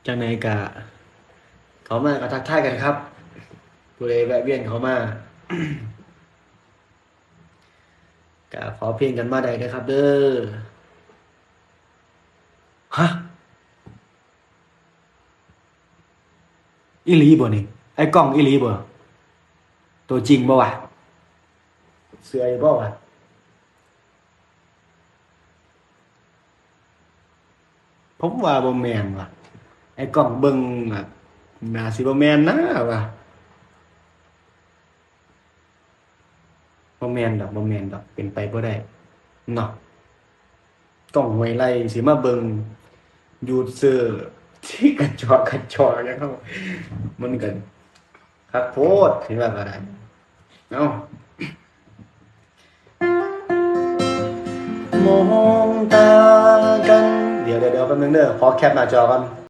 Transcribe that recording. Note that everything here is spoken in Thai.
จังไหนกะเขามาก็ทักทายกันครับผู้ใดแวะเวียนเขามา กะขอเพลงกันมาได้นะครับเด้อฮะอีหลีบ่นี่ไอ้กล้องอีหลีบ่ตัวจริงบ่วะเสืออยู่บ่วะผมว่าบ่แม่นว่ะไอ้กล้องเบิ่งอะน่าสิบ่แม่นนะว่ะบ่แม่นดอกเป็นไปบ่ได้เนาะกล้องห้วยไร่สิมาเบิ่งยูเซอร์ที่กระจอกหยังเฮามันก็คักโพดสิว่าก็ได้เอ้า มองตากันเดี๋ยวแป๊บนึงเด้อขอแคปหน้าจอกัน